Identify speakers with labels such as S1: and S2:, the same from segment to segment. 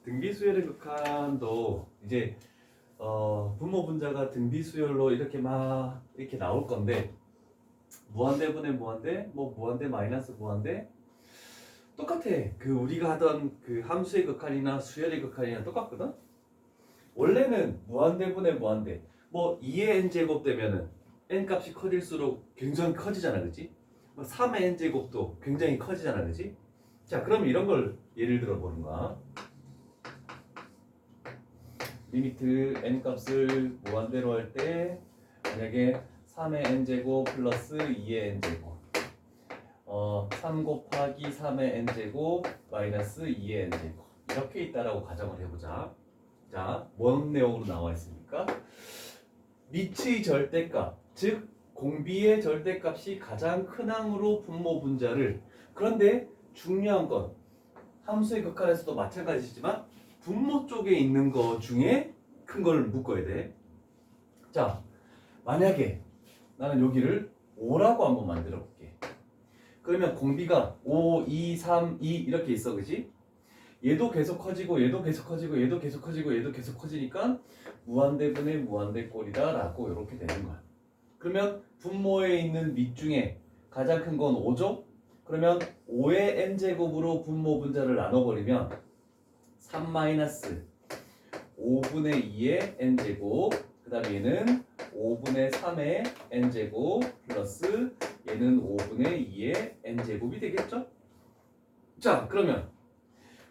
S1: 등비수열의 극한도 이제 분모 분자가 등비수열로 이렇게 막 이렇게 나올 건데 무한대분의 무한대, 뭐 무한대 마이너스 무한대 똑같아. 그 우리가 하던 그 함수의 극한이나 수열의 극한이나 똑같거든. 원래는 무한대분의 무한대, 뭐 2의 n제곱 되면은 n 값이 커질수록 굉장히 커지잖아, 그렇지? 3의 n제곱도 굉장히 커지잖아, 그렇지? 자, 그럼 이런 걸 예를 들어 보는 거야. 리미트 n 값을 무한대로 할 때 만약에 3의 n제곱 플러스 2의 n제곱 3 곱하기 3의 n제곱 마이너스 2의 n제곱 이렇게 있다라고 가정을 해보자. 자, 뭔 내용으로 나와 있습니까? 미치의 절대값, 즉 공비의 절대값이 가장 큰 항으로 분모 분자를, 그런데 중요한 건 함수의 극한에서도 마찬가지지만 분모 쪽에 있는 거 중에 큰 걸 묶어야 돼. 자, 만약에 나는 여기를 5라고 한번 만들어 볼게. 그러면 공비가 5, 2, 3, 2 이렇게 있어, 그지? 얘도 계속 커지고 얘도 계속 커지고 얘도 계속 커지고 얘도 계속 커지니까 무한대분의 무한대꼴이다 라고 이렇게 되는 거야. 그러면 분모에 있는 밑 중에 가장 큰 건 5죠? 그러면 5의 n제곱으로 분모 분자를 나눠버리면 3 마이너스 5분의 2의 n제곱, 그 다음에 얘는 5분의 3의 n제곱 플러스 얘는 5분의 2의 n제곱이 되겠죠? 자, 그러면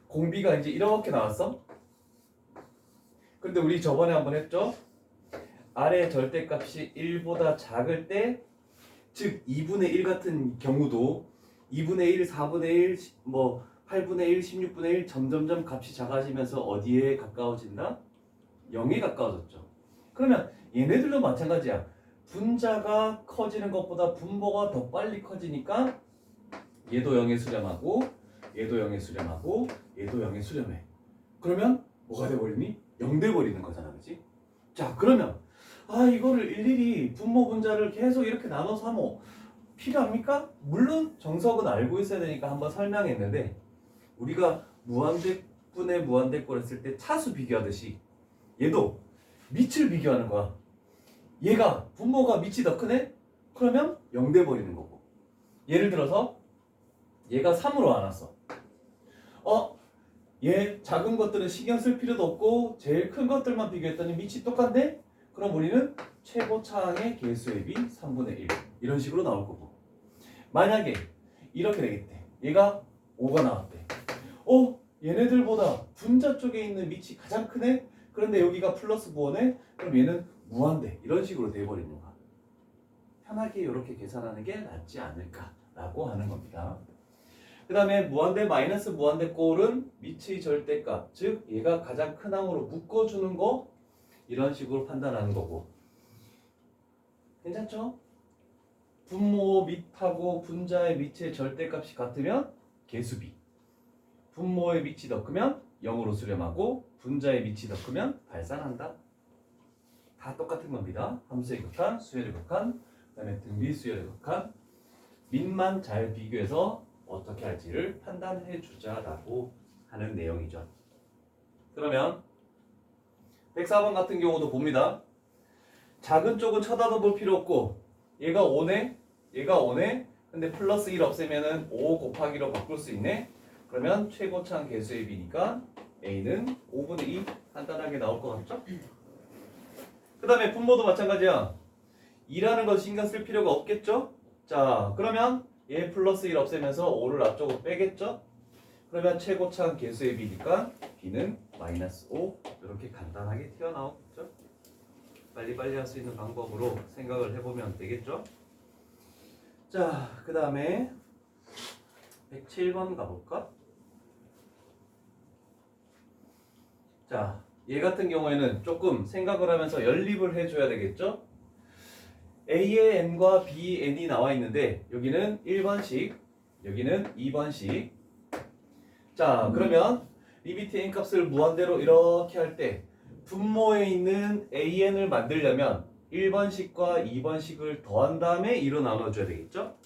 S1: 공비가 이제 이렇게 나왔어. 근데 우리 저번에 한번 했죠? 아래 절대값이 1보다 작을 때, 즉 2분의 1 같은 경우도 2분의 1, 4분의 1, 뭐 8분의 1, 16분의 1 점점점 값이 작아지면서 어디에 가까워진다? 0에 가까워졌죠. 그러면 얘네들도 마찬가지야. 분자가 커지는 것보다 분모가 더 빨리 커지니까 얘도 0에 수렴하고 얘도 0에 수렴하고 얘도 0에 수렴해. 그러면 뭐가 돼버리니? 0 돼버리는 거잖아, 그치? 자, 그러면 이거를 일일이 분모 분자를 계속 이렇게 나눠서 하면 필요합니까? 물론 정석은 알고 있어야 되니까 한번 설명했는데, 우리가 무한대분의 무한대꼴 했을 때 차수 비교하듯이 얘도 밑을 비교하는 거야. 얘가 분모가 밑이 더 크네? 그러면 0 돼버리는 거고. 예를 들어서 얘가 3으로 안 왔어. 얘 작은 것들은 신경 쓸 필요도 없고 제일 큰 것들만 비교했더니 밑이 똑같네? 그럼 우리는 최고 차항의 개수의 비 3분의 1 이런 식으로 나올 거고, 만약에 이렇게 되겠대. 얘가 5가 나왔대. 얘네들보다 분자 쪽에 있는 밑이 가장 크네? 그런데 여기가 플러스 무한에? 그럼 얘는 무한대. 이런 식으로 돼버리는 거야. 편하게 이렇게 계산하는 게 낫지 않을까라고 하는 겁니다. 그 다음에 무한대 마이너스 무한대 꼴은 밑의 절대값, 즉 얘가 가장 큰 항으로 묶어주는 거, 이런 식으로 판단하는 거고. 괜찮죠? 분모 밑하고 분자의 밑의 절대값이 같으면 개수비, 분모의 밑이 더 크면 0으로 수렴하고 분자의 밑이 더 크면 발산한다. 다 똑같은 겁니다. 함수의 극한, 수열의 극한, 그 다음에 등비수열의 극한. 밑만 잘 비교해서 어떻게 할지를 판단해 주자라고 하는 내용이죠. 그러면 104번 같은 경우도 봅니다. 작은 쪽은 쳐다도 볼 필요 없고 얘가 5네? 얘가 5네? 근데 플러스 1 없애면은 5 곱하기로 바꿀 수 있네? 그러면 최고차항 개수의 비니까 A는 5분의 2 간단하게 나올 것 같죠? 그 다음에 분모도 마찬가지야. 2라는 건 신경 쓸 필요가 없겠죠? 자, 그러면 얘 플러스 1 없애면서 5를 앞쪽으로 빼겠죠? 그러면 최고차항 개수의 비니까 B는 마이너스 5 이렇게 간단하게 튀어나오겠죠? 빨리빨리 할 수 있는 방법으로 생각을 해보면 되겠죠? 자, 그 다음에 107번 가볼까? 자, 얘 같은 경우에는 조금 생각을 하면서 연립을 해줘야 되겠죠? A의 n과 B의 n이 나와 있는데 여기는 1번씩, 여기는 2번씩. 자, 그러면 리미트 n 값을 무한대로 이렇게 할 때 분모에 있는 AN을 만들려면 1번식과 2번식을 더한 다음에 2로 나눠줘야 되겠죠?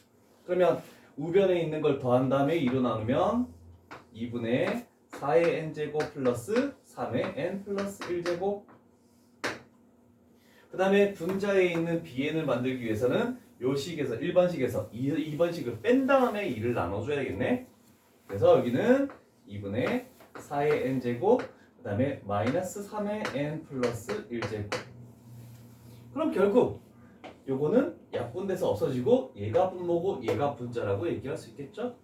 S1: 그러면 우변에 있는 걸 더한 다음에 2로 나누면 2분의 4의 n제곱 플러스 3의 n 플러스 1제곱. 그 다음에 분자에 있는 bn을 만들기 위해서는 요 식에서 1번식에서 2번식을 뺀 다음에 2를 나눠줘야겠네. 그래서 여기는 2분의 4의 n제곱 그 다음에 마이너스 3의 n 플러스 1제곱. 그럼 결국 요거는 약분돼서 없어지고 얘가 분모고 얘가 분자라고 얘기할 수 있겠죠?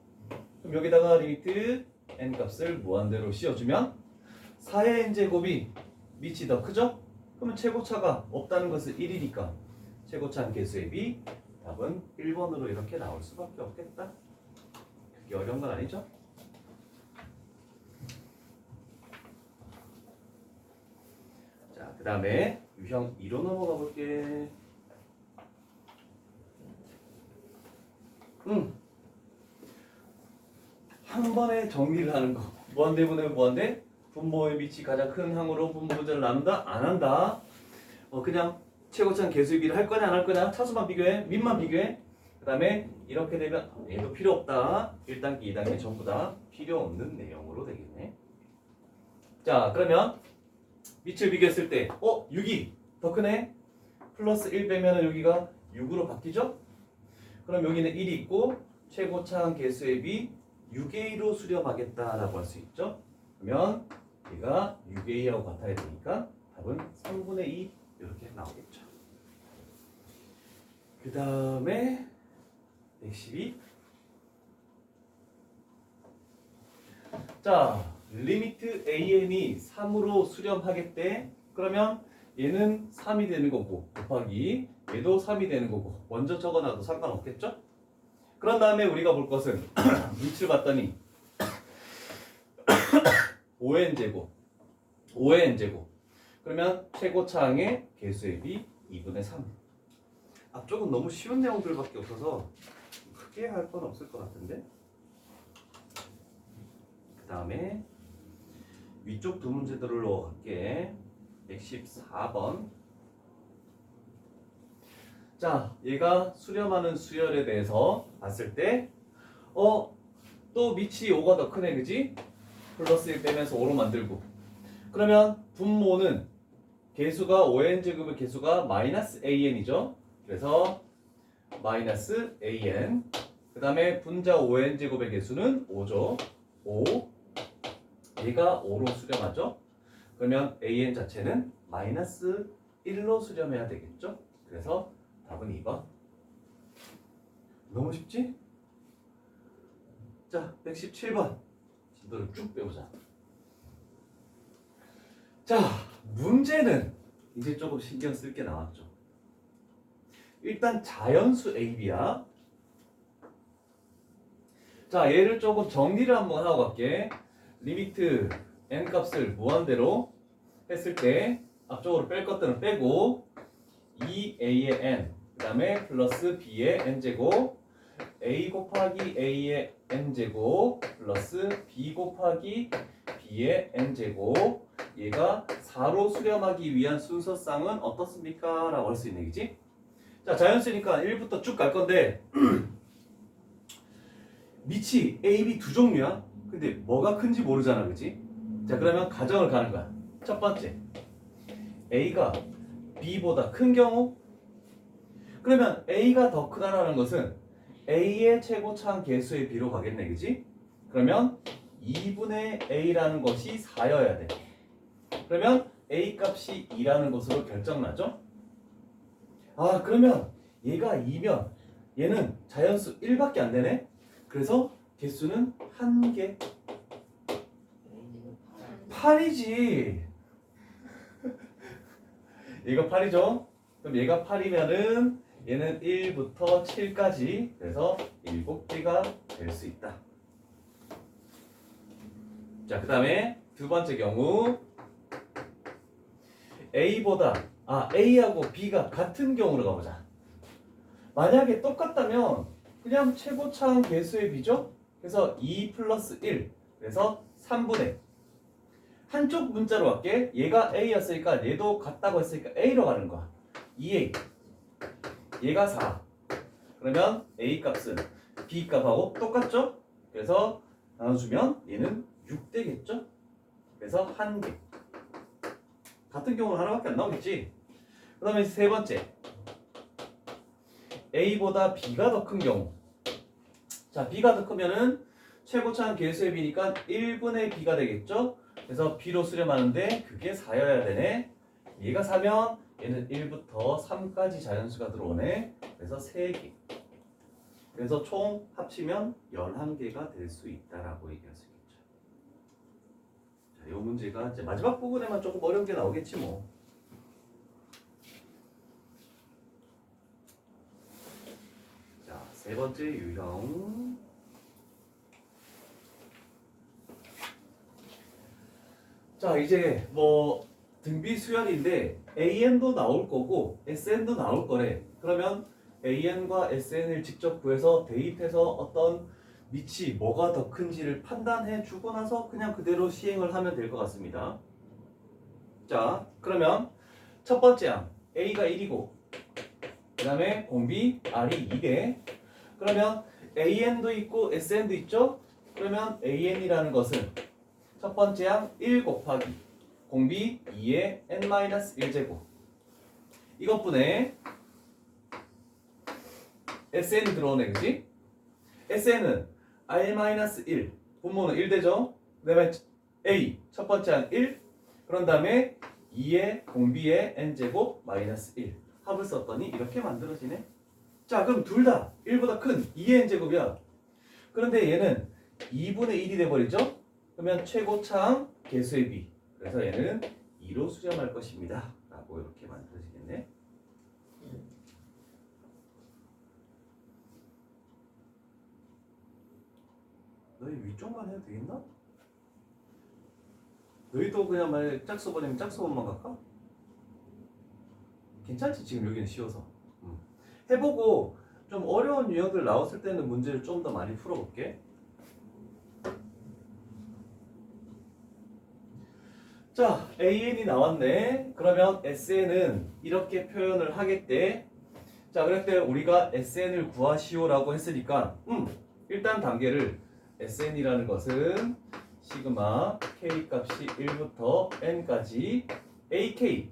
S1: 그럼 여기다가 리미트 n 값을 무한대로 씌워주면 4의 n제곱이 밑이 더 크죠? 그러면 최고차가 없다는 것은 1이니까 최고차 함계수의 b 답은 1번으로 이렇게 나올 수밖에 없겠다. 그게 어려운 건 아니죠? 자, 그 다음에 유형 2로 넘어가 볼게. 한 번에 정리를 하는 거. 무한대분의 무한대. 분모의 밑이 가장 큰 항으로 분모 분자를 나눈다? 안 한다. 그냥 최고차는 개수의 비를 할 거냐 안 할 거냐? 차수만 비교해. 밑만 비교해. 그 다음에 이렇게 되면 얘도 필요 없다. 1단계, 2단계 전부 다 필요 없는 내용으로 되겠네. 자, 그러면 밑을 비교했을 때 6이 더 크네. 플러스 1 빼면 여기가 6으로 바뀌죠? 그럼 여기는 1이 있고 최고차항 개수의 비 6A로 수렴하겠다라고 할 수 있죠? 그러면 얘가 6A하고 같아야 되니까 답은 3분의 2 이렇게 나오겠죠. 그 다음에 112. 자, 리미트 AN이 3으로 수렴하겠대. 그러면 얘는 3이 되는 거고 곱하기 얘도 3이 되는 거고 먼저 적어놔도 상관없겠죠? 그런 다음에 우리가 볼 것은 밑을 봤더니 5n제곱 5n제곱 그러면 최고차항의 개수의 비 2분의 3. 앞쪽은 너무 쉬운 내용들밖에 없어서 크게 할 건 없을 것 같은데. 그 다음에 위쪽 두 문제들로 갈게. 114번. 자, 얘가 수렴하는 수열에 대해서 봤을 때 또 밑이 5가 더 크네, 그지? 플러스 1 빼면서 5로 만들고. 그러면 분모는 개수가 5n제곱의 개수가 마이너스 an이죠. 그래서 마이너스 an. 그 다음에 분자 5n제곱의 개수는 5죠. 5. 얘가 5로 수렴하죠. 그러면 an 자체는 마이너스 1로 수렴해야 되겠죠. 그래서 답은 2번. 너무 쉽지? 자, 117번. 진도를 쭉 빼보자. 자, 문제는 이제 조금 신경 쓸 게 나왔죠. 일단 자연수 AB야. 자, 얘를 조금 정리를 한번 하고 갈게. 리미트 n 값을 무한대로 했을 때 앞쪽으로 뺄 것들은 빼고 2a의 n 그 다음에 플러스 b의 n제곱 a 곱하기 a의 n제곱 플러스 b 곱하기 b의 n제곱 얘가 4로 수렴하기 위한 순서쌍은 어떻습니까? 라고 할 수 있는 얘기지. 자, 자연수니까 1부터 쭉 갈 건데 밑이 a, b 두 종류야. 근데 뭐가 큰지 모르잖아, 그치? 자, 그러면 가정을 가는 거야. 첫 번째, a가 b보다 큰 경우. 그러면 a가 더 크다라는 것은 a의 최고차항 개수의 b로 가겠네, 그치? 그러면 2분의 a라는 것이 4여야 돼. 그러면 a 값이 2라는 것으로 결정나죠? 아, 그러면 얘가 2면 얘는 자연수 1밖에 안 되네? 그래서 개수는 1개. 8이지. 얘가 8이죠? 그럼 얘가 8이면은 얘는 1부터 7까지 그래서 7개가 될 수 있다. 자, 그 다음에 두 번째 경우 A하고 B가 같은 경우로 가보자. 만약에 똑같다면 그냥 최고차항 개수의 B죠? 그래서 2 플러스 1 그래서 3분의 한쪽 문자로 갈게. 얘가 A였으니까 얘도 같다고 했으니까 A로 가는 거야. 2A 얘가 4 그러면 A 값은 B 값하고 똑같죠? 그래서 나눠주면 얘는 6되겠죠? 그래서 1개. 같은 경우는 하나밖에 안 나오겠지. 그 다음에 세 번째, A보다 B가 더 큰 경우. 자, B가 더 크면은 최고차항 개수의 B니까 1분의 B가 되겠죠? 그래서 B로 수렴하는데 그게 4여야 되네. 얘가 4면 얘는 1부터 3까지 자연수가 들어오네. 그래서 3개. 그래서 총 합치면 11개가 될 수 있다라고 얘기할 수 있겠죠. 자, 이 문제가 이제 마지막 부분에만 조금 어려운 게 나오겠지 뭐. 자, 세 번째 유형. 자, 이제 뭐 등비 수열인데 AN도 나올 거고 SN도 나올 거래. 그러면 AN과 SN을 직접 구해서 대입해서 어떤 밑이 뭐가 더 큰지를 판단해 주고 나서 그냥 그대로 시행을 하면 될 것 같습니다. 자, 그러면 첫 번째 항 A가 1이고 그 다음에 공비 R이 2대. 그러면 AN도 있고 SN도 있죠? 그러면 AN이라는 것은 첫 번째 항 1 곱하기 공비 2의 n-1제곱 이것분에 SN이 들어오네, 그지? SN은 R-1 분모는 1되죠? 그 다음에 A 첫 번째 항 1 그런 다음에 2의 공비의 n제곱 마이너스 1 합을 썼더니 이렇게 만들어지네. 자, 그럼 둘 다 1보다 큰 2의 n제곱이야. 그런데 얘는 2분의 1이 돼버리죠? 그러면 최고차항 개수의 B. 그래서 얘는 2로 수렴할 것입니다. 라고 이렇게 만들어지겠네. 너희 위쪽만 해도 되겠나? 너희도 그냥 만약에 짝수번이면 짝수번만 갈까? 괜찮지? 지금 여기는 쉬워서. 해보고 좀 어려운 유형들 나왔을 때는 문제를 좀 더 많이 풀어볼게. 자, AN이 나왔네. 그러면 SN은 이렇게 표현을 하겠대. 자, 그럴 때 우리가 SN을 구하시오라고 했으니까 일단 단계를 SN이라는 것은 시그마 K 값이 1부터 N까지 AK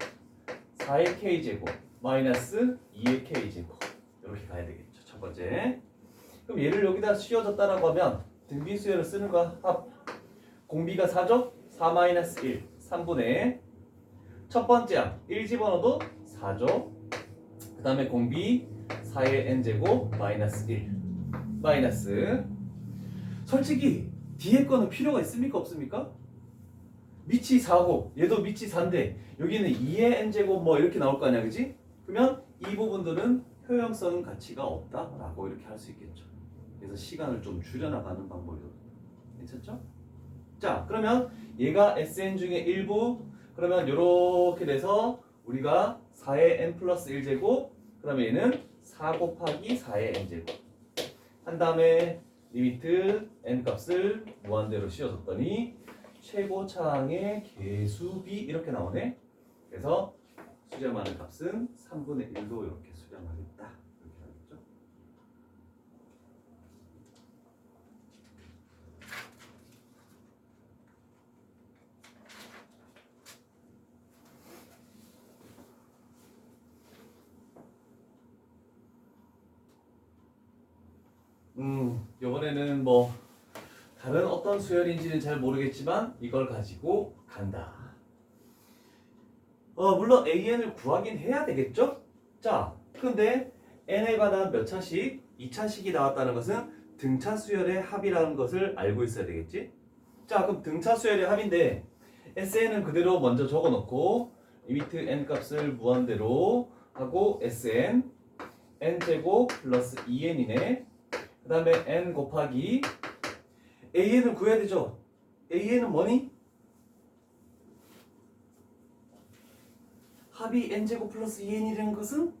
S1: 4의 K제곱 마이너스 2의 K제곱 이렇게 가야 되겠죠. 첫 번째. 그럼 얘를 여기다 씌워줬다라고 하면 등비수열을 쓰는 거야. 합. 공비가 4죠? 4 마이너스 1 3분의 첫 번째 항 1 집어넣어도 4죠. 그 다음에 공비 4의 n제곱 마이너스 1 마이너스 솔직히 뒤에 거는 필요가 있습니까 없습니까? 밑이 4고 얘도 밑이 4인데 여기는 2의 n제곱 뭐 이렇게 나올 거 아니야, 그지? 그러면 이 부분들은 효용성 가치가 없다라고 이렇게 할 수 있겠죠. 그래서 시간을 좀 줄여나가는 방법이거든요. 괜찮죠? 자, 그러면 얘가 SN 중에 일부 그러면 이렇게 돼서 우리가 4의 n 플러스 1제곱 그러면 얘는 4 곱하기 4의 n제곱 한 다음에 리미트 n 값을 무한대로 씌워줬더니 최고차항의 개수비 이렇게 나오네. 그래서 수렴하는 값은 3분의 1로 이렇게 수렴하겠다. 이렇게 하겠죠. 이번에는 뭐 다른 어떤 수열인지는 잘 모르겠지만 이걸 가지고 간다. 물론 AN을 구하긴 해야 되겠죠? 자, 근데 N에 관한 몇 차식? 2차식이 나왔다는 것은 등차 수열의 합이라는 것을 알고 있어야 되겠지? 자, 그럼 등차 수열의 합인데 SN은 그대로 먼저 적어놓고 리미트 N 값을 무한대로 하고 SN N제곱 플러스 2N이네. 그 다음에 N 곱하기 AN을 구해야 되죠? AN은 뭐니? 합이 n제곱 플러스 2n이라는 것은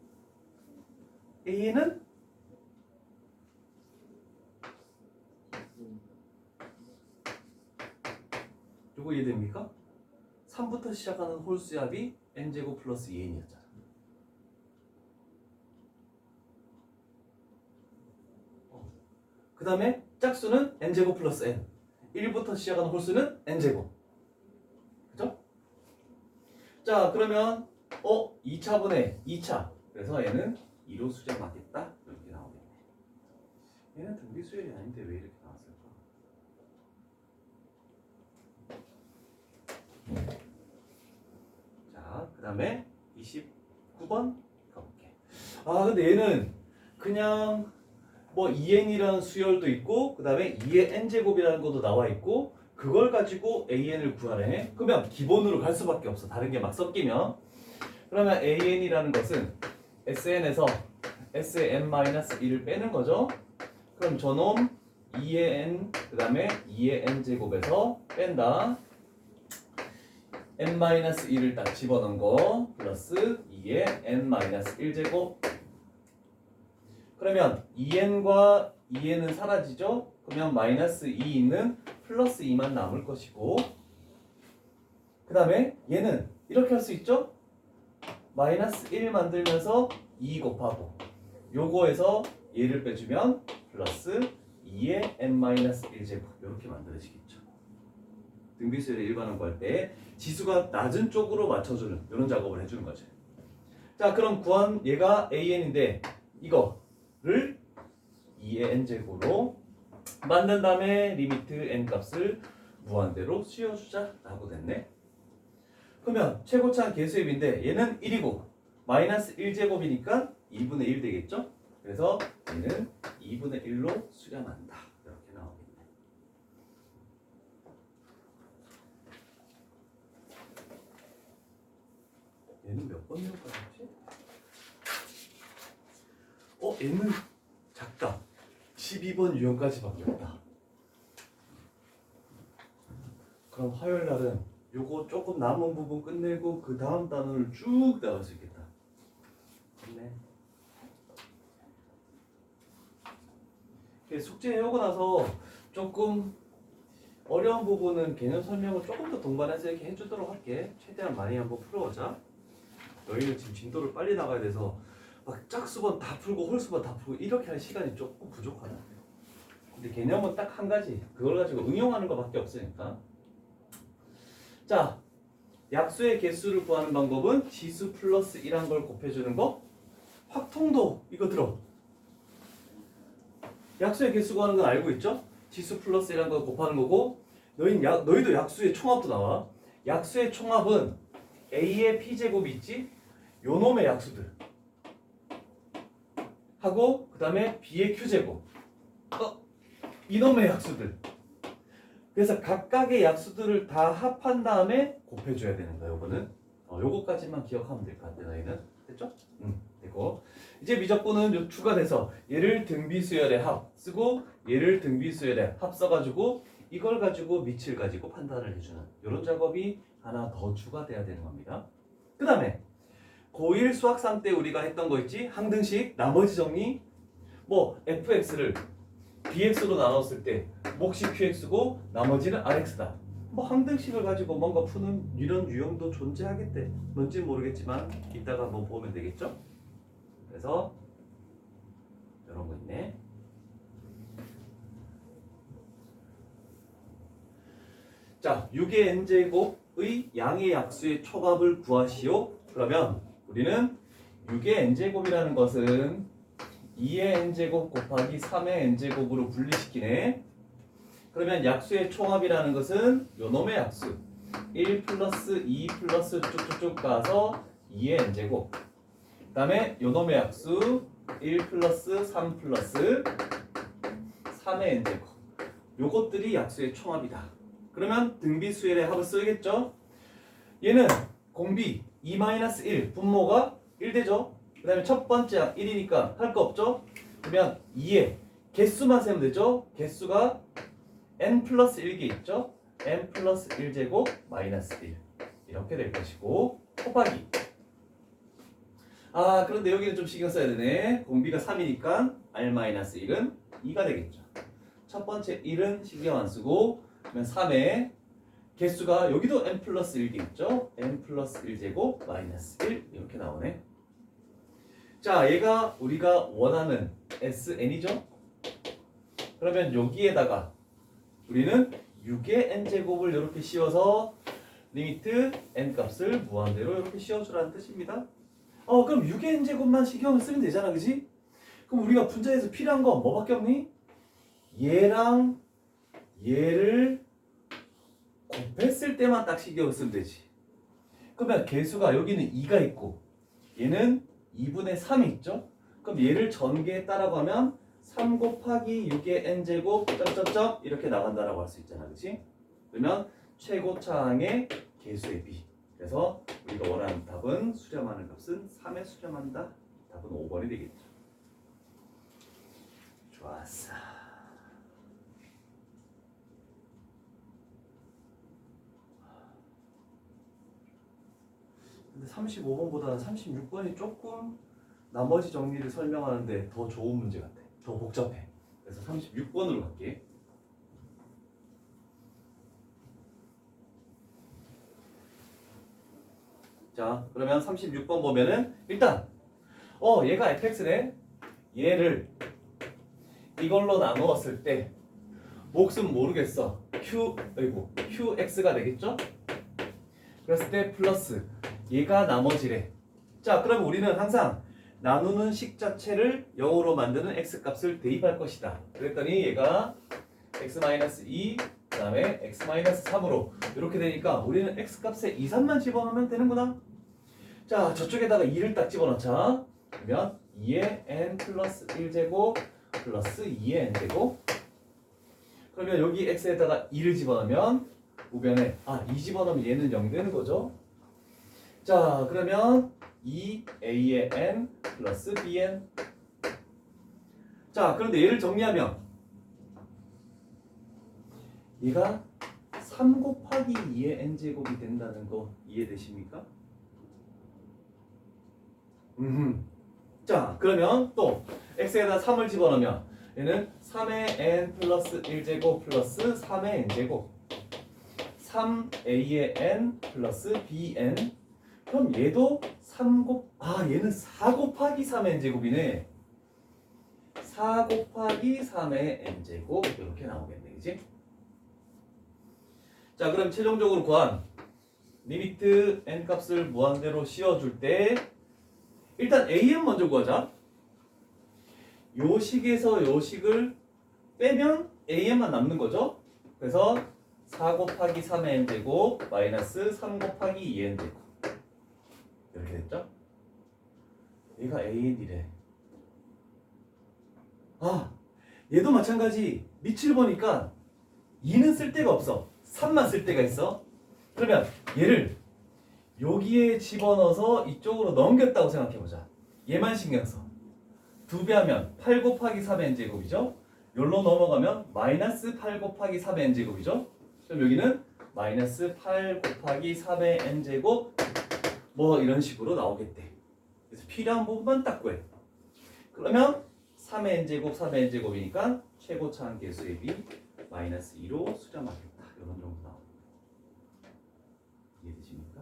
S1: AN은 요거 이해됩니까? 3부터 시작하는 홀수의 합이 n제곱 플러스 2n이었잖아. 그 다음에 짝수는 n제곱 플러스 n 1부터 시작하는 홀수는 n제곱. 그죠? 자, 그러면 2차분의 2차. 그래서 얘는 2로 수렴하겠다. 이렇게 나오겠네. 얘는 등비수열이 아닌데 왜 이렇게 나왔을까? 자, 그 다음에 29번 가볼게. 아, 근데 얘는 그냥 뭐 2n이라는 수열도 있고 그 다음에 2의 n제곱이라는 것도 나와 있고 그걸 가지고 an을 구하래. 그러면 기본으로 갈 수밖에 없어. 다른 게 막 섞이면. 그러면 an이라는 것은 sn에서 sn-1을 빼는 거죠. 그럼 저놈 2의 n 그 다음에 2의 n제곱에서 뺀다. n-1을 딱 집어넣은 거 플러스 2의 n-1제곱. 그러면 2n과 2n은 사라지죠? 그러면 마이너스 2 있는 플러스 2만 남을 것이고 그 다음에 얘는 이렇게 할 수 있죠? 마이너스 1 만들면서 2 곱하고 요거에서 얘를 빼주면 플러스 2의 n-1제곱 이렇게 만들어지겠죠. 등비수열의 일반항 구할 때 지수가 낮은 쪽으로 맞춰주는 이런 작업을 해주는 거죠. 자, 그럼 구한 얘가 an인데 이거를 2의 n제곱으로 만든 다음에 리미트 n 값을 무한대로 씌워주자라고 됐네. 그러면 최고차는 개수입인데 얘는 1이고 마이너스 1제곱이니까 2분의 1 되겠죠? 그래서 얘는 2분의 1로 수렴한다. 이렇게 나오겠네. 얘는 몇 번 이용까지? 얘는 작다. 12번 유형까지밖에 없다. 그럼 화요일 날은 요거 조금 남은 부분 끝내고 그 다음 단원을 쭉 나갈 수 있겠다. 네. 숙제 해오고 나서 조금 어려운 부분은 개념 설명을 조금 더 동반해서 이렇게 해주도록 할게. 최대한 많이 한번 풀어보자. 너희는 지금 진도를 빨리 나가야 돼서 막 짝수번 다 풀고 홀수번 다 풀고 이렇게 할 시간이 조금 부족하다. 근데 개념은 딱 한 가지. 그걸 가지고 응용하는 것밖에 없으니까. 자, 약수의 개수를 구하는 방법은 지수 플러스 1한 걸 곱해주는 거. 확통도 이거 들어. 약수의 개수 구하는 건 알고 있죠? 지수 플러스 1한 걸 곱하는 거고 너희도 약수의 총합도 나와. 약수의 총합은 A의 P제곱이 있지? 요 놈의 약수들 하고 그 다음에 B의 Q제곱 이놈의 약수들. 그래서 각각의 약수들을 다 합한 다음에 곱해줘야 되는 거야. 요거는 요거까지만 기억하면 될 것 같아. 너희는 됐죠? 됐고 이제 미적분은 요 추가돼서 얘를 등비수열의 합 쓰고 얘를 등비수열의 합 써가지고 이걸 가지고 밑을 가지고 판단을 해주는 이런 작업이 하나 더 추가돼야 되는 겁니다. 그 다음에 고1 수학3 때 우리가 했던 거 있지? 항등식 나머지 정리. 뭐 fx를 bx로 나눴을 때 몫이 qx고 나머지는 rx다. 뭐 항등식을 가지고 뭔가 푸는 이런 유형도 존재하겠대. 뭔지는 모르겠지만 이따가 한번 보면 되겠죠? 그래서 이런 거 있네. 자, 6의 n제곱의 양의 약수의 총합을 구하시오. 그러면 우리는 6의 n제곱이라는 것은 2의 n제곱 곱하기 3의 n제곱으로 분리시키네. 그러면 약수의 총합이라는 것은 요놈의 약수 1 플러스 2 플러스 쭉쭉쭉 가서 2의 n제곱 그 다음에 요놈의 약수 1 플러스 3 플러스 3의 n제곱 요것들이 약수의 총합이다. 그러면 등비수열의 합을 쓰겠죠. 얘는 공비 2-1 분모가 1 되죠. 그 다음에 첫 번째 양 1이니까 할 거 없죠. 그러면 2의 개수만 세면 되죠. 개수가 n 플러스 1개 있죠. n 플러스 1제곱 마이너스 1 이렇게 될 것이고 곱하기 그런데 여기는 좀 신경 써야 되네. 공비가 3이니까 r-1은 2가 되겠죠. 첫 번째 1은 신경 안 쓰고 그러면 3의 개수가 여기도 n 플러스 1개 있죠. n 플러스 1제곱 마이너스 1 이렇게 나오네. 자, 얘가 우리가 원하는 SN이죠. 그러면 여기에다가 우리는 6의 n제곱을 이렇게 씌워서 리미트 n 값을 무한대로 이렇게 씌워주라는 뜻입니다. 그럼 6의 n제곱만 신경을 쓰면 되잖아, 그지? 그럼 우리가 분자에서 필요한 건 뭐밖에 없니? 얘랑 얘를 곱했을 때만 딱 신경을 쓰면 되지. 그러면 개수가 여기는 2가 있고 얘는 2분의 3이 있죠? 그럼 얘를 전개에 따라고 하면 3 곱하기 6의 n제곱 점점점 이렇게 나간다라고 할 수 있잖아, 그치? 그러면 최고차항의 개수의 비. 그래서 우리가 원하는 답은 수렴하는 값은 3에 수렴한다. 답은 5번이 되겠죠. 좋았어. 근데 35번보다는 36번이 조금 나머지 정리를 설명하는데 더 좋은 문제 같아. 더 복잡해. 그래서 36번으로 갈게. 자, 그러면 36번 보면은 일단 얘가 fx네. 얘를 이걸로 나누었을 때 몫은 모르겠어. qx가 되겠죠? 그랬을 때 플러스 얘가 나머지래. 자, 그럼 우리는 항상 나누는 식 자체를 0으로 만드는 x값을 대입할 것이다. 그랬더니 얘가 x-2 그 다음에 x-3으로 이렇게 되니까 우리는 x값에 2, 3만 집어넣으면 되는구나. 자, 저쪽에다가 2를 딱 집어넣자. 그러면 2의 n 플러스 1제곱 플러스 2의 n제곱. 그러면 여기 x에다가 2를 집어넣으면 우변에 2 집어넣으면 얘는 0 되는 거죠. 자, 그러면 2a의 n 플러스 bn. 자, 그런데 얘를 정리하면 얘가 3 곱하기 2의 n제곱이 된다는 거 이해되십니까? 자, 그러면 또 x에다 3을 집어넣으면 얘는 3의 n 플러스 1제곱 플러스 3의 n제곱 3a의 n 플러스 bn. 그럼 얘도 얘는 4 곱하기 3의 n제곱이네. 4 곱하기 3의 n제곱 이렇게 나오겠네, 그지? 자, 그럼 최종적으로 구한 리미트 n 값을 무한대로 씌워줄 때 일단 an 먼저 구하자. 요 식에서 요 식을 빼면 an만 남는 거죠. 그래서 4 곱하기 3의 n제곱 마이너스 3 곱하기 2의 n제곱 이렇게 됐죠? 얘가 an이래. 얘도 마찬가지. 밑을 보니까 2는 쓸 데가 없어. 3만 쓸 데가 있어. 그러면 얘를 여기에 집어넣어서 이쪽으로 넘겼다고 생각해보자. 얘만 신경 써. 2배 하면 8 곱하기 3의 n제곱이죠. 여기로 넘어가면 마이너스 8 곱하기 3의 n제곱이죠. 그럼 여기는 마이너스 8 곱하기 3의 n제곱 뭐 이런 식으로 나오겠대. 그래서 필요한 부분만 딱 구해. 그러면 3의 n제곱 3의 n제곱이니까 최고차항 개수의 비 마이너스 2로 수렴하겠다. 이런 정도 나옵니다. 이해되십니까?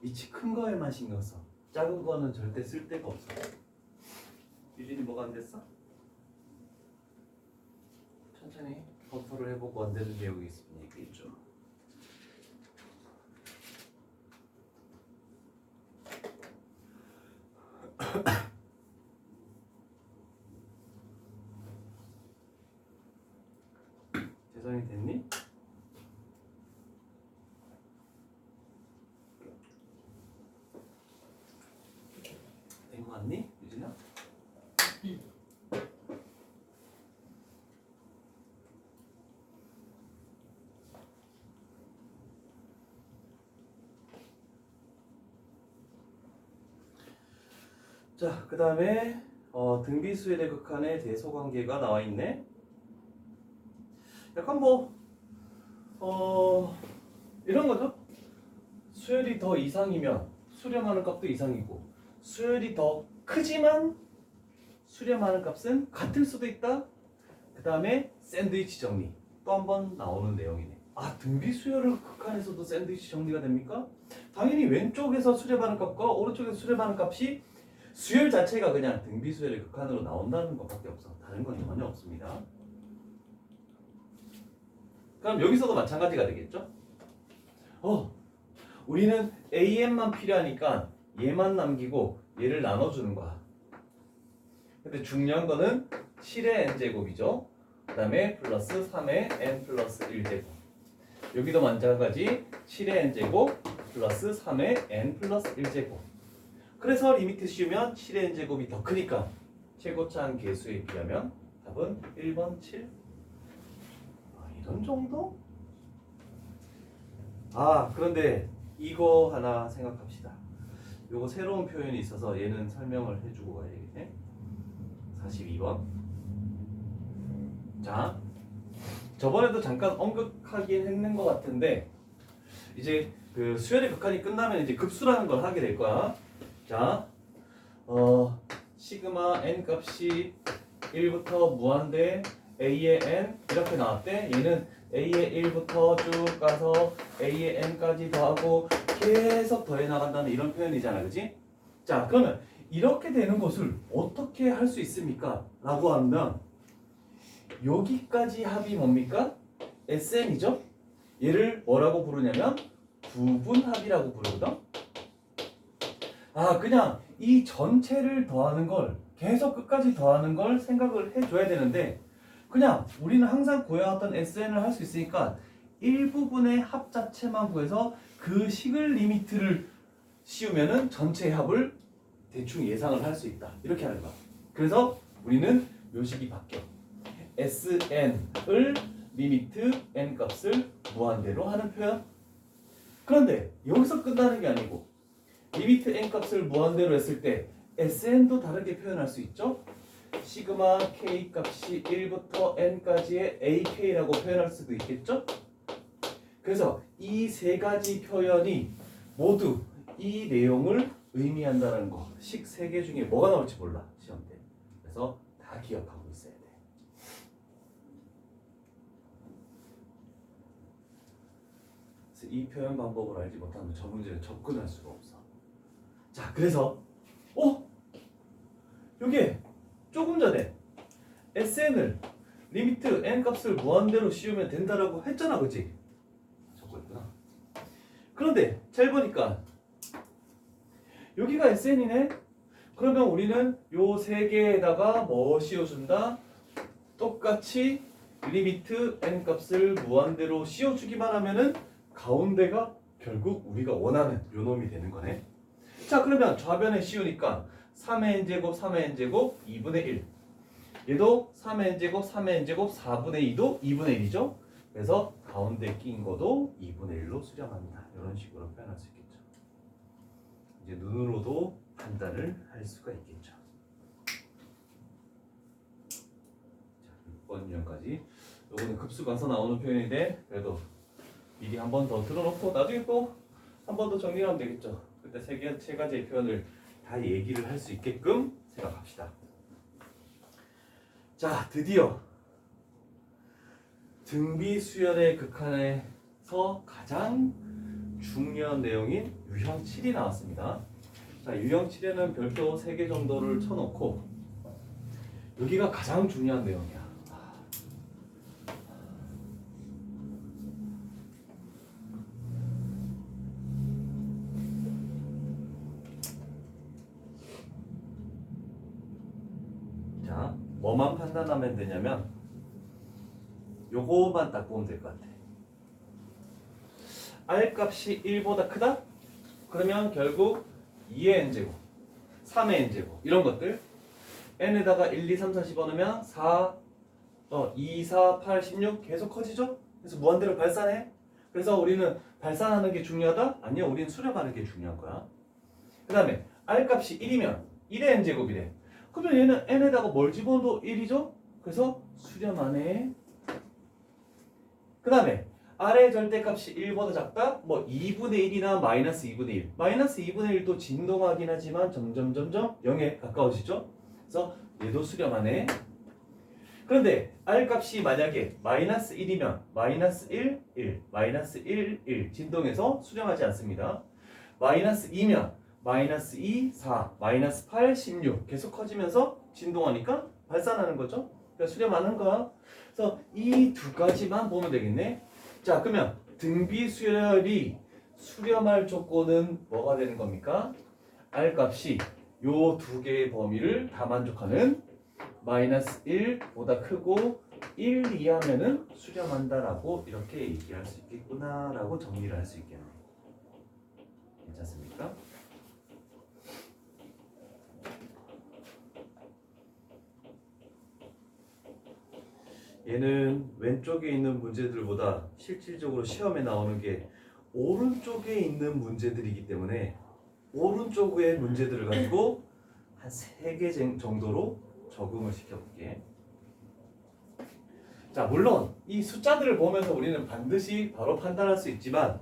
S1: 위치 큰 거에만 신경 써. 작은 거는 절대 쓸 데가 없어. 유진이 뭐가 안 됐어? 천천히 검토를 해보고 안 되는 내용이 있으면 얘기해줘. 재성이 됐니? 된 거 같니? 유진아? 자, 그 다음에 등비수열의 극한의 대소관계가 나와 있네. 약간 이런 거죠. 수열이 더 이상이면 수렴하는 값도 이상이고, 수열이 더 크지만 수렴하는 값은 같을 수도 있다. 그 다음에 샌드위치 정리 또 한 번 나오는 내용이네. 등비수열의 극한에서도 샌드위치 정리가 됩니까? 당연히 왼쪽에서 수렴하는 값과 오른쪽에서 수렴하는 값이 수열 자체가 그냥 등비수열의 극한으로 나온다는 것밖에 없어. 다른 건 전혀 없습니다. 그럼 여기서도 마찬가지가 되겠죠? 우리는 AN만 필요하니까 얘만 남기고 얘를 나눠주는 거야. 근데 중요한 거는 7의 n제곱이죠. 그 다음에 플러스 3의 n 플러스 1제곱. 여기도 마찬가지 7의 n제곱 플러스 3의 n 플러스 1제곱. 그래서 리미트 씌우면 7의 n제곱이 더 크니까 최고차항 계수에 비하면 답은 1번 7. 이런 정도? 그런데 이거 하나 생각합시다. 요거 새로운 표현이 있어서 얘는 설명을 해주고 가야 되겠네. 42번. 자, 저번에도 잠깐 언급하긴 했는 것 같은데 이제 그 수열의 극한이 끝나면 이제 급수라는 걸 하게 될 거야. 자, 시그마 n 값이 1부터 무한대 a의 n 이렇게 나왔대. 얘는 a의 1부터 쭉 가서 a의 n까지 더하고 계속 더해 나간다는 이런 표현이잖아, 그지? 자, 그러면 이렇게 되는 것을 어떻게 할 수 있습니까? 라고 하면 여기까지 합이 뭡니까? SN이죠? 얘를 뭐라고 부르냐면 부분합이라고 부르거든? 그냥 이 전체를 더하는 걸 계속 끝까지 더하는 걸 생각을 해줘야 되는데 그냥 우리는 항상 구해왔던 SN을 할 수 있으니까 일부분의 합 자체만 구해서 그 식을 리미트를 씌우면은 전체의 합을 대충 예상을 할 수 있다. 이렇게 하는 거야. 그래서 우리는 묘식이 바뀌어. SN을 리미트 n 값을 무한대로 하는 표현. 그런데 여기서 끝나는 게 아니고 리미트 n 값을 무한대로 했을 때 SN도 다르게 표현할 수 있죠. 시그마 k 값이 1부터 n까지의 ak라고 표현할 수도 있겠죠. 그래서 이 세 가지 표현이 모두 이 내용을 의미한다는 거. 식 세 개 중에 뭐가 나올지 몰라 시험 때. 그래서 다 기억하고 있어야 돼. 그래서 이 표현 방법을 알지 못하면 저 문제는 접근할 수가 없어. 자, 그래서 요게 조금 전에 SN을 리미트 n 값을 무한대로 씌우면 된다라고 했잖아, 그치? 적고있구나. 그런데 잘 보니까 여기가 SN이네. 그러면 우리는 요 세 개에다가 뭐 씌워준다? 똑같이 리미트 n 값을 무한대로 씌워주기만 하면은 가운데가 결국 우리가 원하는 요 놈이 되는 거네. 자, 그러면 좌변에 씌우니까 3의 n제곱 3의 n제곱 2분의 1. 얘도 3의 n제곱 3의 n제곱 4분의 2도 2분의 1이죠. 그래서 가운데 낀 거도 2분의 1로 수렴합니다. 이런 식으로 표현할 수 있겠죠. 이제 눈으로도 판단을 할 수가 있겠죠. 자, 6번 유형까지. 요거는 급수 가서 나오는 표현인데 그래도 미리 한 번 더 들어놓고 나중에 또 한 번 더 정리하면 되겠죠. 그때 세 가지의 표현을 다 얘기를 할 수 있게끔 생각합시다. 자, 드디어 등비 수열의 극한에서 가장 중요한 내용인 유형 7이 나왔습니다. 자, 유형 7에는 별표 3개 정도를 쳐놓고 여기가 가장 중요한 내용이야. 자, 뭐만 판단하면 되냐면 요거만 딱 보면 될 것 같아. R 값이 1보다 크다? 그러면 결국 2의 n제곱, 3의 n제곱 이런 것들 n에다가 1, 2, 3, 4 집어넣으면 2, 4, 8, 16 계속 커지죠? 그래서 무한대로 발산해. 그래서 우리는 발산하는 게 중요하다? 아니요, 우리는 수렴하는 게 중요한 거야. 그 다음에 R 값이 1이면 1의 n제곱이래. 그러면 얘는 n에다가 뭘 집어넣어도 1이죠? 그래서 수렴 안 해. 그 다음에 R의 절대값이 1보다 작다? 뭐 2분의 1이나 마이너스 2분의 1. 마이너스 2분의 1도 진동하긴 하지만 점점 0에 가까워지죠? 그래서 얘도 수렴 안 해. 그런데 R 값이 만약에 마이너스 1이면 마이너스 1, 1, 마이너스 1, 1 진동해서 수렴하지 않습니다. 마이너스 2면 마이너스 2, 4, 마이너스 8, 16 계속 커지면서 진동하니까 발산하는 거죠. 그러니까 수렴하는 거야. 그래서 이 두 가지만 보면 되겠네. 자, 그러면 등비 수열이 수렴할 조건은 뭐가 되는 겁니까? R 값이 요 두 개의 범위를 다 만족하는 마이너스 1보다 크고 1 이하면은 수렴한다라고 이렇게 얘기할 수 있겠구나라고 정리를 할 수 있겠네요. 괜찮습니까? 얘는 왼쪽에 있는 문제들보다 실질적으로 시험에 나오는 게 오른쪽에 있는 문제들이기 때문에 오른쪽의 문제들을 가지고 한 3개 정도로 적응을 시켜볼게. 자, 물론 이 숫자들을 보면서 우리는 반드시 바로 판단할 수 있지만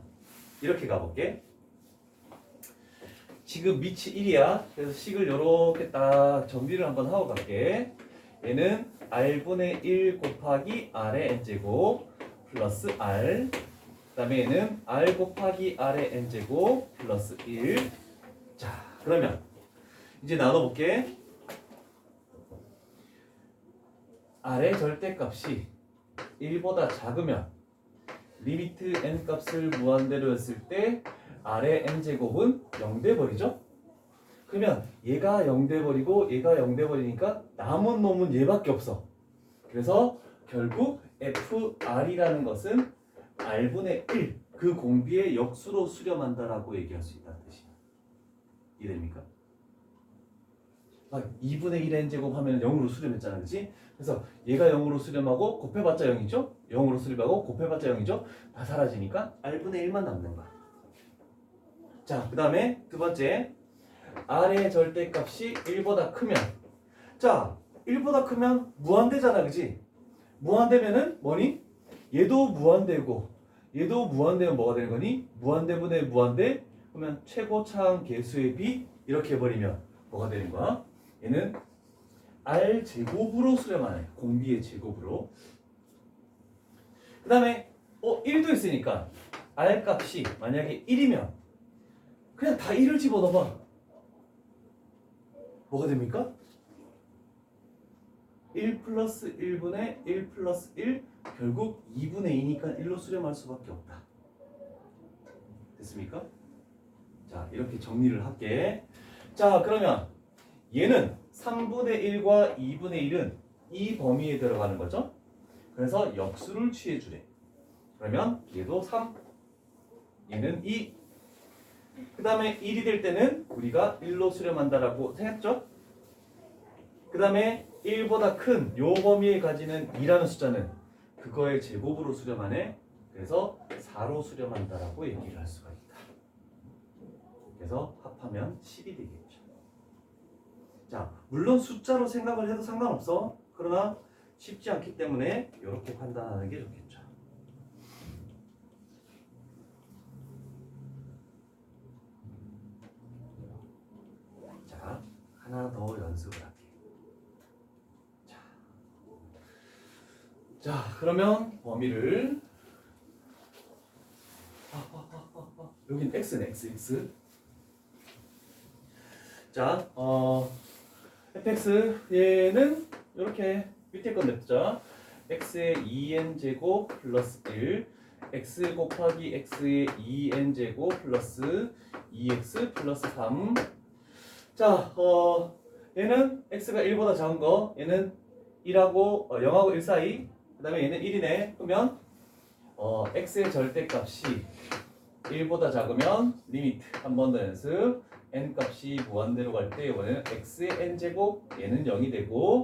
S1: 이렇게 가볼게. 지금 밑이 1이야. 그래서 식을 이렇게 딱 정리를 한번 하고 갈게. 얘는 r분의 1 곱하기 r의 n제곱 플러스 r. 그 다음에 얘는 r 곱하기 r의 n제곱 플러스 1. 자, 그러면 이제 나눠볼게. r의 절대값이 1보다 작으면 리미트 n 값을 무한대로 했을 때 r의 n제곱은 0 돼버리죠? 그러면 얘가 0 돼버리고 얘가 0 돼버리니까 남은 놈은 얘밖에 없어. 그래서 결국 fr이라는 것은 r분의 1, 그 공비의 역수로 수렴한다라고 얘기할 수 있다는 뜻이야. 이해됩니까? 막 2분의 1 n제곱 하면 0으로 수렴했잖아, 그치? 그래서 얘가 0으로 수렴하고 곱해봤자 0이죠? 0으로 수렴하고 곱해봤자 0이죠? 다 사라지니까 r분의 1만 남는 거야. 자, 그 다음에 두 번째, r의 절대값이 1보다 크면, 자, 1보다 크면 무한대잖아, 그치? 무한대면은 뭐니? 얘도 무한대고 얘도 무한대면 뭐가 되는 거니? 무한대분의 무한대, 그러면 최고차항 계수의 b 이렇게 해버리면 뭐가 되는 거야? 얘는 r 제곱으로 수렴하네. 공비의 제곱으로. 그 다음에 1도 있으니까 r 값이 만약에 1이면 그냥 다 1을 집어넣어봐. 뭐가 됩니까? 1 플러스 1분의 1 플러스 1, 결국 2분의 2니까 1로 수렴할 수밖에 없다. 됐습니까? 자, 이렇게 정리를 할게. 자, 그러면 얘는 3분의 1과 2분의 1은 이 범위에 들어가는 거죠. 그래서 역수를 취해주래. 그러면 얘도 3, 얘는 2. 그 다음에 1이 될 때는 우리가 1로 수렴한다라고 했죠. 그 다음에 1보다 큰 요 범위에 가지는 2라는 숫자는 그거의 제곱으로 수렴하네. 그래서 4로 수렴한다라고 얘기를 할 수가 있다. 그래서 합하면 10이 되겠죠. 자, 물론 숫자로 생각을 해도 상관없어. 그러나 쉽지 않기 때문에 이렇게 판단하는 게 좋겠죠. 자, 하나 더 연습을 할게. 자, 그러면 범위를 여긴 x네, x. 자, fx 얘는 이렇게 밑에 건 냅두자. x의 2n 제곱 플러스 1, x 곱하기 x의 2n 제곱 플러스 2x 플러스 3. 자, 얘는 x가 1보다 작은 거, 얘는 1하고 0하고 1 사이. 그 다음에 얘는 1이네. 그러면 x의 절대값이 1보다 작으면 리미트 한 번 더 연습. n 값이 무한대로 갈 때 이번에는 x의 n제곱 얘는 0이 되고,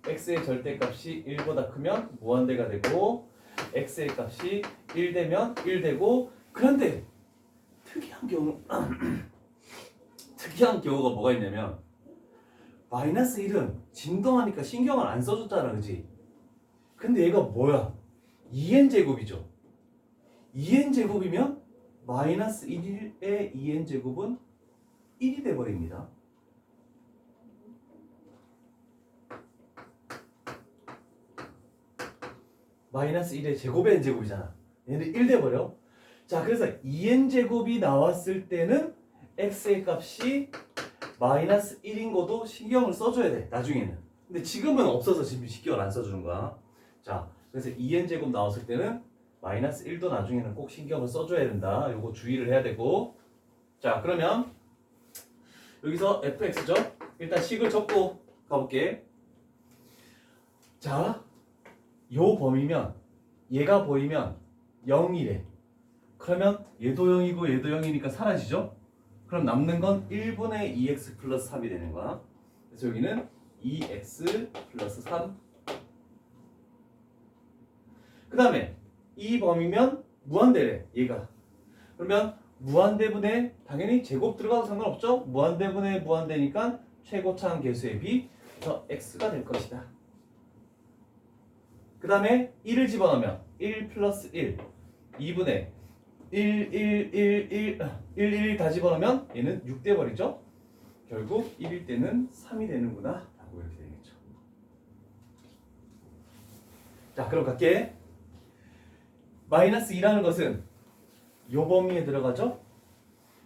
S1: x의 절대값이 1보다 크면 무한대가 되고, x의 값이 1 되면 1 되고. 그런데 특이한 경우가 뭐가 있냐면 마이너스 1은 진동하니까 신경을 안 써줬잖아, 그지? 근데 얘가 뭐야? 2n제곱이죠. 2n제곱이면 마이너스 1의 2n제곱은 1이 돼버립니다. 마이너스 1의 제곱의 n제곱이잖아. 얘는 1 돼버려. 자, 그래서 2n제곱이 나왔을 때는 x의 값이 마이너스 1인 것도 신경을 써줘야 돼, 나중에는. 근데 지금은 없어서 지금 신경을 안 써주는 거야. 자, 그래서 2n제곱 나왔을 때는 마이너스 1도 나중에는 꼭 신경을 써줘야 된다. 요거 주의를 해야 되고. 자, 그러면 여기서 fx죠. 일단 식을 적고 가볼게. 자, 요 범위면 얘가 보이면 0이래. 그러면 얘도 0이고 얘도 0이니까 사라지죠? 그럼 남는 건 1분의 2x 플러스 3이 되는 거야. 그래서 여기는 2x 플러스 3. 그 다음에 이 범위면 무한대래, 얘가. 그러면 무한대분의 당연히 제곱 들어가도 상관없죠? 무한대분의 무한대니까 최고차항 계수의 비. 그래서 x가 될 것이다. 그 다음에 1을 집어넣으면 1 플러스 1, 2분의 1 다 집어넣으면 얘는 6 돼버리죠? 결국 1일 때는 3이 되는구나 라고 이렇게 되겠죠. 자, 그럼 갈게. 마이너스 2라는 것은 요 범위에 들어가죠?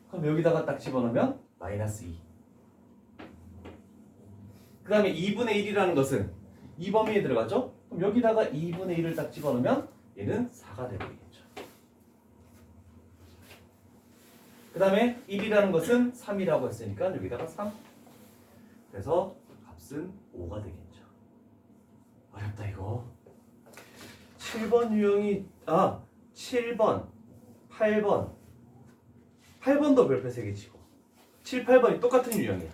S1: 그럼 여기다가 딱 집어넣으면 마이너스 2. 그 다음에 2분의 1이라는 것은 이 범위에 들어가죠? 그럼 여기다가 2분의 1을 딱 집어넣으면 얘는 4가 되버리겠죠. 그 다음에 1이라는 것은 3이라고 했으니까 여기다가 3. 그래서 값은 5가 되겠죠. 어렵다 이거. 7번 유형이 7번, 8번 8번도 별표 3개 치고 7, 8번이 똑같은 유형이야.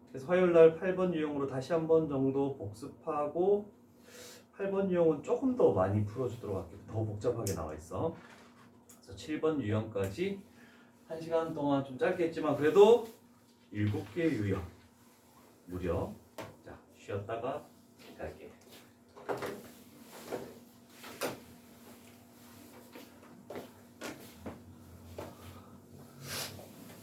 S1: 그래서 화요일날 8번 유형으로 다시 한 번 정도 복습하고 8번 유형은 조금 더 많이 풀어주도록 할게요. 더 복잡하게 나와 있어. 그래서 7번 유형까지 1시간 동안 좀 짧게 했지만 그래도 7개 유형 무려. 자, 쉬었다가 갈게요.